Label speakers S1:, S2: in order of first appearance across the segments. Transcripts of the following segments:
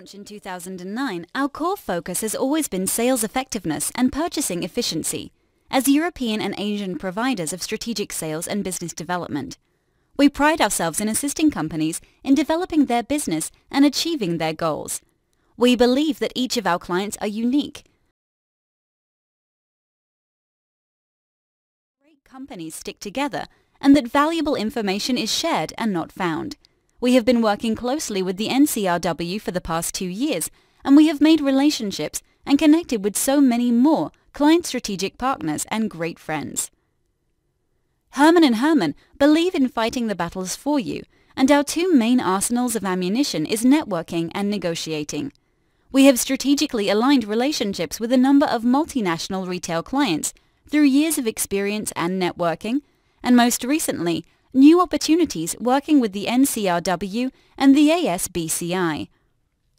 S1: launch in 2009, our core focus has always been sales effectiveness and purchasing efficiency as European and Asian providers of strategic sales and business development. We pride ourselves in assisting companies in developing their business and achieving their goals. We believe that each of our clients are unique. Great companies stick together and that valuable information is shared and not found. We have been working closely with the NCRW for the past 2 years, and we have made relationships and connected with so many more client strategic partners and great friends. Herman & Herman believe in fighting the battles for you, and our 2 main arsenals of ammunition is networking and negotiating. We have strategically aligned relationships with a number of multinational retail clients through years of experience and networking, and most recently, new opportunities working with the NCRW and the ASBCI.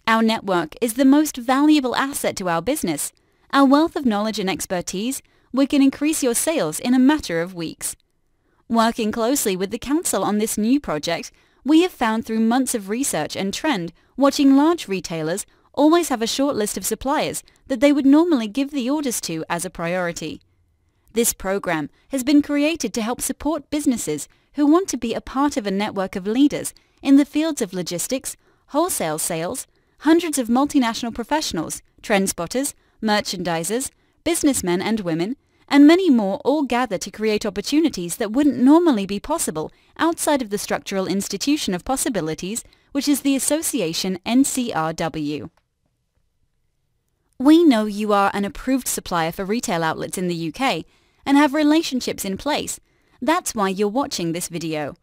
S1: Our network is the most valuable asset to our business. Our wealth of knowledge and expertise, we can increase your sales in a matter of weeks. Working closely with the Council on this new project, we have found through months of research and trend, watching large retailers always have a short list of suppliers that they would normally give the orders to as a priority. This program has been created to help support businesses who want to be a part of a network of leaders in the fields of logistics, wholesale sales, hundreds of multinational professionals, trend spotters, merchandisers, businessmen and women, and many more all gather to create opportunities that wouldn't normally be possible outside of the structural institution of possibilities, which is the association NCRW. We know you are an approved supplier for retail outlets in the UK and have relationships in place. That's why you're watching this video.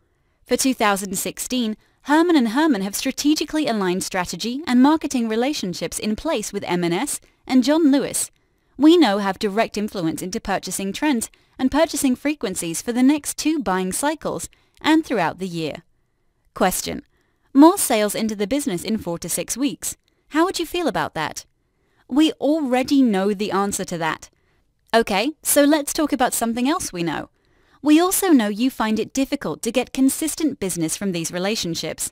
S1: For 2016, Herman & Herman have strategically aligned strategy and marketing relationships in place with M&S and John Lewis. We now have direct influence into purchasing trends and purchasing frequencies for the next 2 buying cycles and throughout the year. Question: more sales into the business in 4 to 6 weeks. How would you feel about that? We already know the answer to that. Okay, so let's talk about something else we know. We also know you find it difficult to get consistent business from these relationships.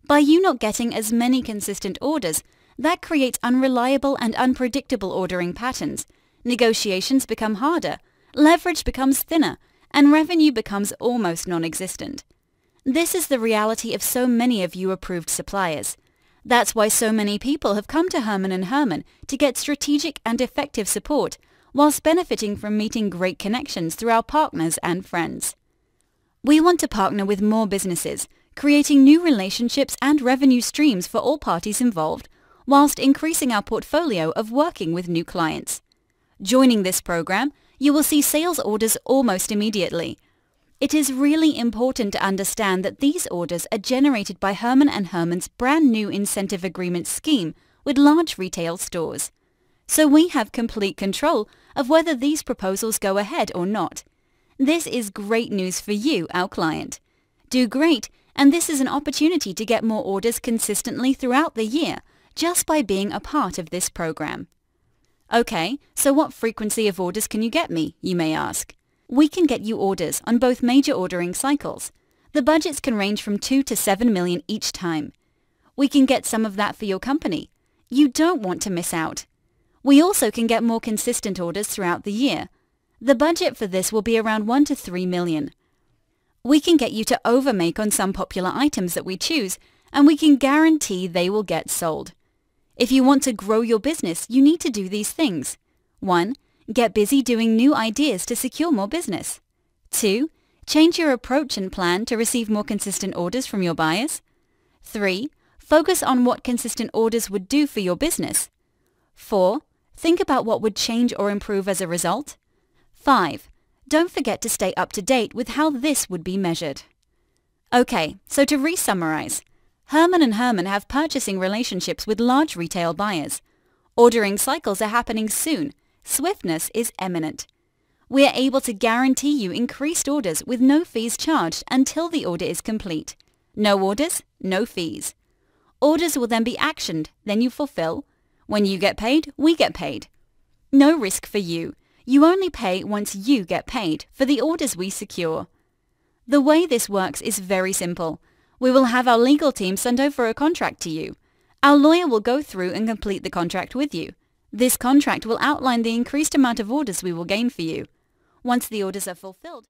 S1: By you not getting as many consistent orders, that creates unreliable and unpredictable ordering patterns. Negotiations become harder, leverage becomes thinner, and revenue becomes almost non-existent. This is the reality of so many of you approved suppliers. That's why so many people have come to Herman & Herman to get strategic and effective support, whilst benefiting from meeting great connections through our partners and friends. We want to partner with more businesses, creating new relationships and revenue streams for all parties involved, whilst increasing our portfolio of working with new clients. Joining this program, you will see sales orders almost immediately. It is really important to understand that these orders are generated by Herman & Herman's brand new incentive agreement scheme with large retail stores. So we have complete control of whether these proposals go ahead or not. This is great news for you, our client. Do great, and this is an opportunity to get more orders consistently throughout the year, just by being a part of this program. Okay, so what frequency of orders can you get me, you may ask? We can get you orders on both major ordering cycles. The budgets can range from 2 to 7 million each time. We can get some of that for your company. You don't want to miss out. We also can get more consistent orders throughout the year. The budget for this will be around 1 to 3 million. We can get you to overmake on some popular items that we choose, and we can guarantee they will get sold. If you want to grow your business, you need to do these things. 1. Get busy doing new ideas to secure more business. 2. Change your approach and plan to receive more consistent orders from your buyers. 3. Focus on what consistent orders would do for your business. 4. Think about what would change or improve as a result. 5. Don't forget to stay up to date with how this would be measured. Okay, so to re-summarize, Herman & Herman have purchasing relationships with large retail buyers. Ordering cycles are happening soon. Swiftness is imminent. We are able to guarantee you increased orders with no fees charged until the order is complete. No orders, no fees. Orders will then be actioned, then you fulfill. When you get paid, we get paid. No risk for you. You only pay once you get paid for the orders we secure. The way this works is very simple. We will have our legal team send over a contract to you. Our lawyer will go through and complete the contract with you. This contract will outline the increased amount of orders we will gain for you. Once the orders are fulfilled,